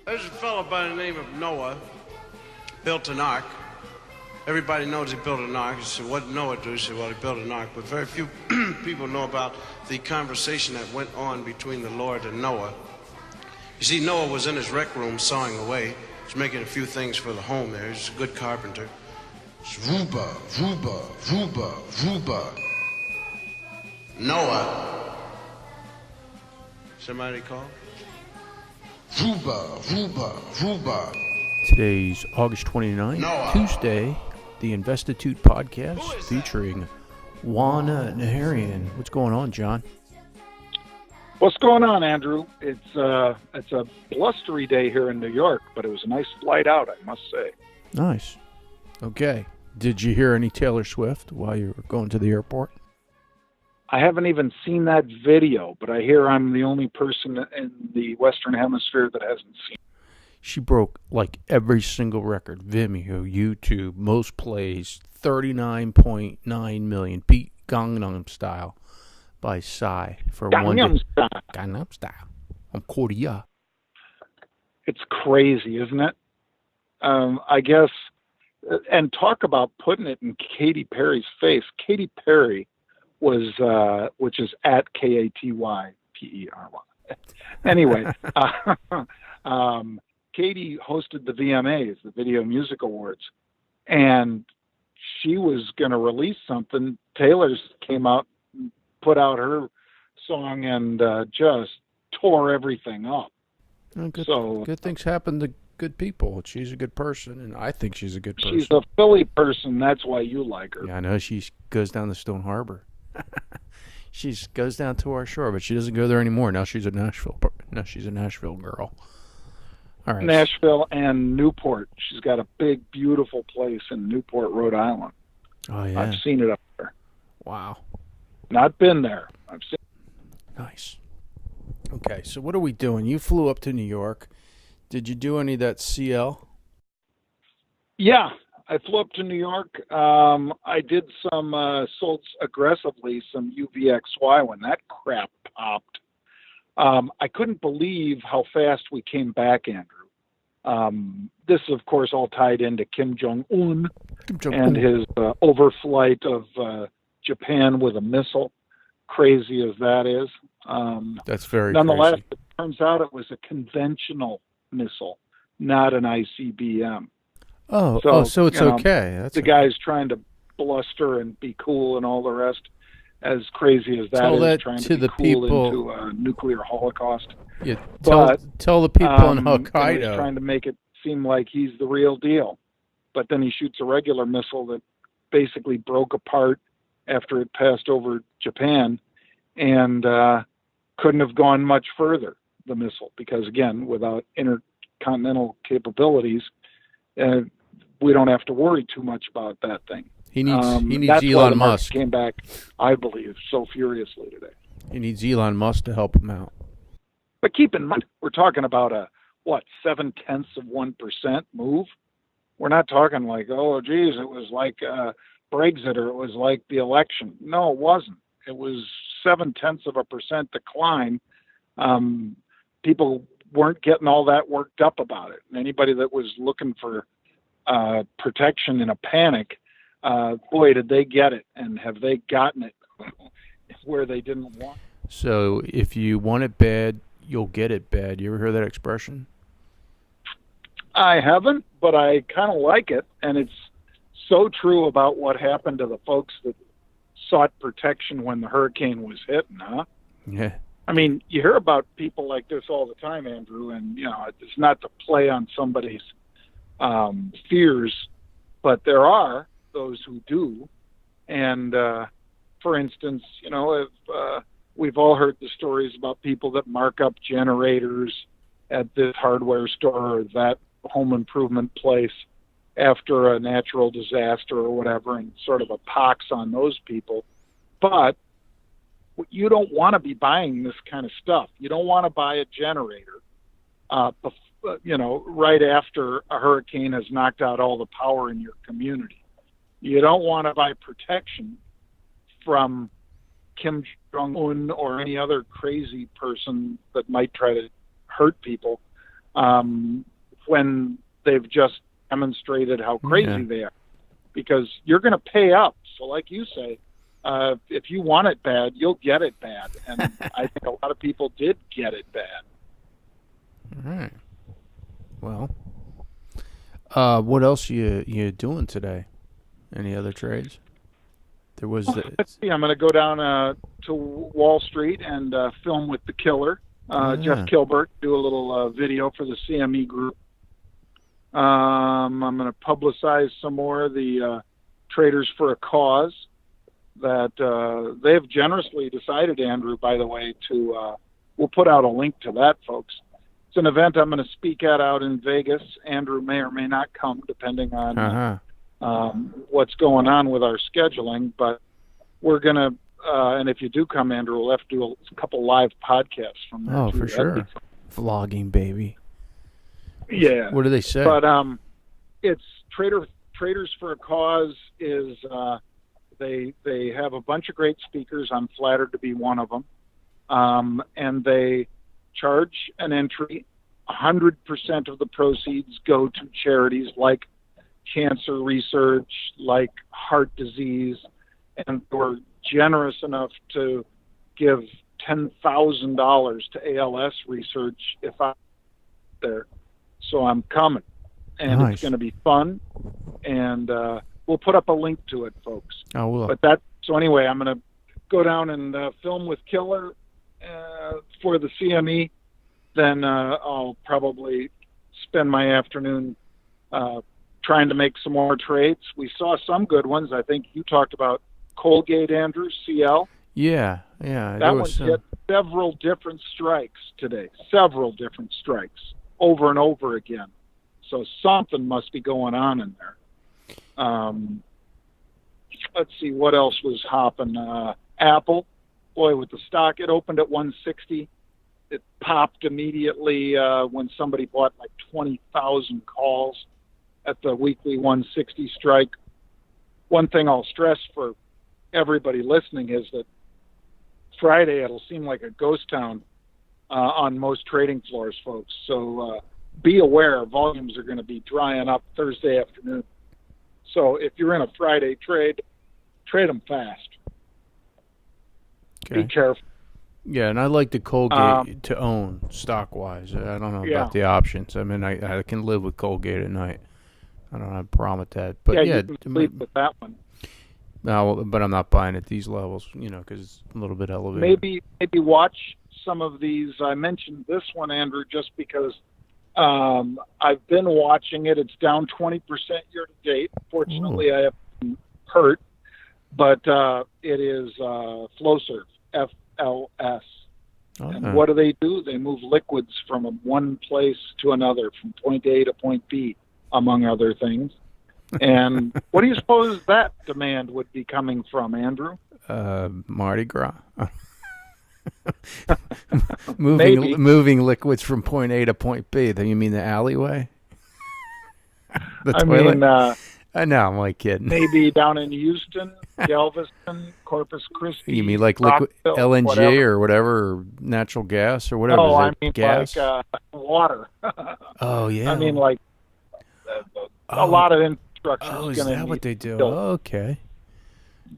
There's a fellow by the name of Noah, built an ark. Everybody knows he built an ark. You say, what did Noah do? You say, well, he built an ark. But very few people know about the conversation that went on between the Lord and Noah. You see, Noah was in his rec room sawing away. He's making a few things for the home there. He's a good carpenter. Vuba, vuba, vuba, vuba. Noah. Somebody call? Vuba, vuba, vuba. Today's August 29th, Noah. Tuesday, the Investitute podcast featuring Juan Naharian. What's going on, John? What's going on, Andrew? It's a blustery day here in New York, but it was a nice flight out, I must say. Nice. Okay. Did you hear any Taylor Swift while you were going to the airport? I haven't even seen that video, but I hear I'm the only person in the Western Hemisphere that hasn't seen it. She broke like every single record. Vimeo, YouTube, most plays, 39.9 million. Beat Gangnam Style by Psy for one day. Gangnam Style. I'm Korea. It's crazy, isn't it? I guess, and talk about putting it in Katy Perry's face. Katy Perry was, which is at KatyPery. Anyway, Katy hosted the VMAs, the Video Music Awards, and she was going to release something. Taylor's came out, put out her song, and just tore everything up. Good things happen to good people. She's a good person, and I think she's a good person. She's a Philly person. That's why you like her. Yeah, I know. She goes down to Stone Harbor. She goes down to our shore, but she doesn't go there anymore. Now she's a Nashville girl. All right. Nashville and Newport. She's got a big, beautiful place in Newport, Rhode Island. Oh, yeah. I've seen it up there. Wow. Not been there. I've seen it. Nice. Okay, so what are we doing? You flew up to New York. Did you do any of that CL? Yeah, I flew up to New York. I did sold aggressively some UVXY when that crap popped. I couldn't believe how fast we came back, Andrew. This is, of course, all tied into Kim Jong-un and his overflight of Japan with a missile, crazy as that is. That's very nonetheless, crazy. It turns out it was a conventional missile, not an ICBM. So it's okay. That's the guy's trying to bluster and be cool and all the rest. As crazy as that is, trying to be cool into a nuclear holocaust. Yeah, tell the people in Hokkaido. He's trying to make it seem like he's the real deal. But then he shoots a regular missile that basically broke apart after it passed over Japan and couldn't have gone much further, the missile, because, again, without intercontinental capabilities, we don't have to worry too much about that thing. He needs that's Elon why the Musk. Came back, I believe, so furiously today. He needs Elon Musk to help him out. But keep in mind, we're talking about a 0.7% move. We're not talking like, oh, geez, it was like Brexit or it was like the election. No, it wasn't. It was 0.7% decline. People weren't getting all that worked up about it. And anybody that was looking for protection in a panic, boy, did they get it, and have they gotten it where they didn't want it. So if you want it bad, you'll get it bad. You ever hear that expression? I haven't, but I kind of like it, and it's so true about what happened to the folks that sought protection when the hurricane was hitting, huh? Yeah. I mean, you hear about people like this all the time, Andrew, and, it's not to play on somebody's fears, but there are those who do. And for instance, if we've all heard the stories about people that mark up generators at this hardware store or that home improvement place after a natural disaster or whatever, and sort of a pox on those people. But you don't want to be buying this kind of stuff. You don't want to buy a generator right after a hurricane has knocked out all the power in your community. You don't want to buy protection from Kim Jong-un or any other crazy person that might try to hurt people when they've just demonstrated how crazy they are. Because you're going to pay up. So like you say, if you want it bad, you'll get it bad. And I think a lot of people did get it bad. All right. Well, what else you doing today? Any other trades? There was. Let's see. I'm going to go down to Wall Street and film with the killer, Jeff Kilbert. Do a little video for the CME group. I'm going to publicize some more of the Traders for a Cause that they have generously decided, Andrew, by the way, to we'll put out a link to that, folks. It's an event I'm going to speak at out in Vegas. Andrew may or may not come, depending on what's going on with our scheduling. But we're going to, and if you do come, Andrew, we'll have to do a couple live podcasts from there. Oh, for sure. Vlogging, baby. Yeah. What do they say? But it's Traders for a Cause is they have a bunch of great speakers. I'm flattered to be one of them. And they charge an entry. 100% of the proceeds go to charities like cancer research, like heart disease, and we're generous enough to give $10,000 to ALS research if I'm there. So I'm coming, and It's going to be fun, and we'll put up a link to it, folks. Oh, will. But so anyway, I'm going to go down and film with Killer for the CME. Then I'll probably spend my afternoon trying to make some more trades. We saw some good ones. I think you talked about Colgate, Andrew, CL. Yeah. That one hit several different strikes today. Several different strikes. Over and over again. So something must be going on in there. Let's see what else was hopping. Apple, boy, with the stock, it opened at 160. It popped immediately when somebody bought like 20,000 calls at the weekly 160 strike. One thing I'll stress for everybody listening is that Friday it'll seem like a ghost town on most trading floors, folks. So be aware, volumes are going to be drying up Thursday afternoon. So if you're in a Friday trade them fast. Okay. Be careful. Yeah, and I like the Colgate to own stock-wise. I don't know about the options. I mean, I can live with Colgate at night. I don't have a problem with that. But you can sleep with that one. No, but I'm not buying at these levels, because it's a little bit elevated. Maybe watch some of these. I mentioned this one, Andrew, just because I've been watching it. It's down 20% year to date. Fortunately, I haven't been hurt, but it is FlowServe, FLS. And what do? They move liquids from one place to another, from point A to point B, among other things. And what do you suppose that demand would be coming from, Andrew? Mardi Gras. moving liquids from point A to point B. Then you mean the alleyway? The toilet? I know, I'm like kidding. Maybe down in Houston, Galveston, Corpus Christi. You mean like liquid LNG or whatever, or natural gas or whatever? Oh, I mean gas? like water. Oh, yeah. I mean like a lot of infrastructure. Oh, is that what they do? Built. Oh, okay.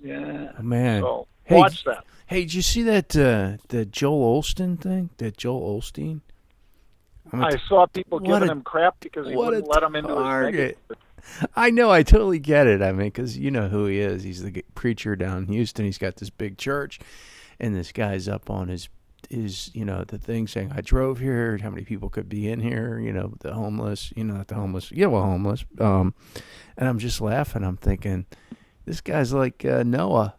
Yeah. Oh, man. So watch that. Hey, did you see that the Joel Osteen thing? That Joel Osteen? I saw people giving him crap because he wouldn't let him into his negative. I know, I totally get it. I mean, because you know who he is. He's the preacher down in Houston. He's got this big church, and this guy's up on his the thing saying, I drove here, how many people could be in here, the homeless, not the homeless, homeless. And I'm just laughing. I'm thinking, this guy's like Noah.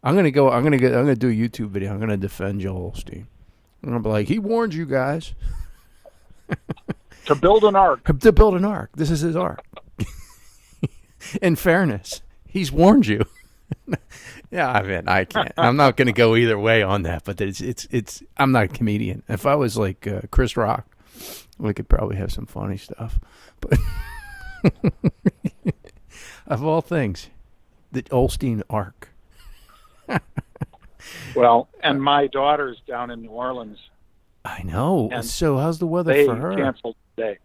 I'm gonna do a YouTube video. I'm gonna defend Joel Osteen. I'm gonna be like, he warned you guys to build an ark. To build an ark. This is his ark. In fairness, he's warned you. Yeah, I mean, I can't. I'm not going to go either way on that. But it's. I'm not a comedian. If I was like Chris Rock, we could probably have some funny stuff. But of all things, the Osteen ark. Well, and my daughter's down in New Orleans. I know. So how's the weather they for her? Canceled day.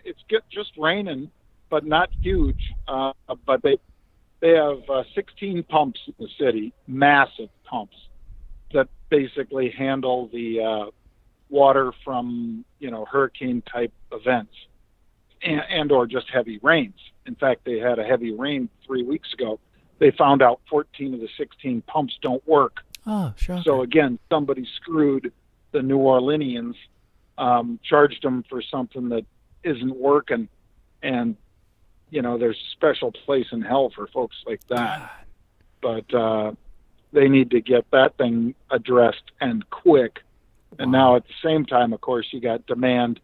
It's just raining, but not huge. But they have 16 pumps in the city, massive pumps that basically handle the water from hurricane type events and or just heavy rains. In fact, they had a heavy rain 3 weeks ago. They found out 14 of the 16 pumps don't work. Oh, sure. So again, somebody screwed the New Orleanians, charged them for something that isn't working, and there's a special place in hell for folks like that. But they need to get that thing addressed and quick. And now at the same time, of course, you got demand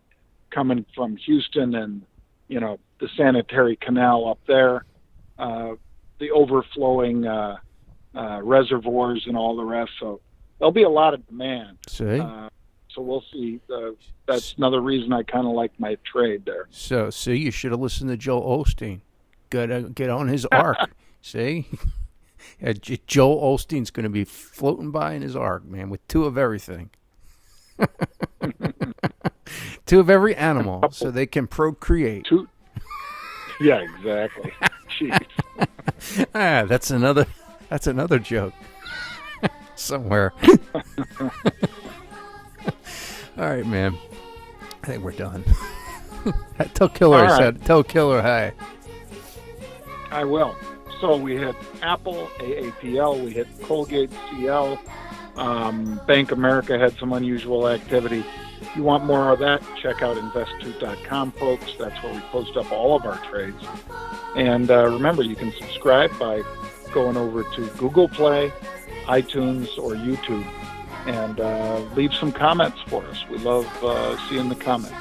coming from Houston and the sanitary canal up there, the overflowing reservoirs and all the rest. So there'll be a lot of demand. See? So we'll see. That's another reason I kind of like my trade there. So, see, you should have listened to Joe Osteen. Get on his ark. See? Yeah, Joe Osteen's going to be floating by in his ark, man, with two of everything. Two of every animal, so they can procreate. Two. Yeah, exactly. Jeez. That's another joke somewhere. All right, man. I think we're done. Tell Killer I said. Tell Killer hi. I will. So we hit Apple, AAPL, we hit Colgate, CL. Bank America had some unusual activity. If you want more of that, check out investors.com, folks. That's where we post up all of our trades. And remember, you can subscribe by going over to Google Play, iTunes, or YouTube, and leave some comments for us. We love seeing the comments.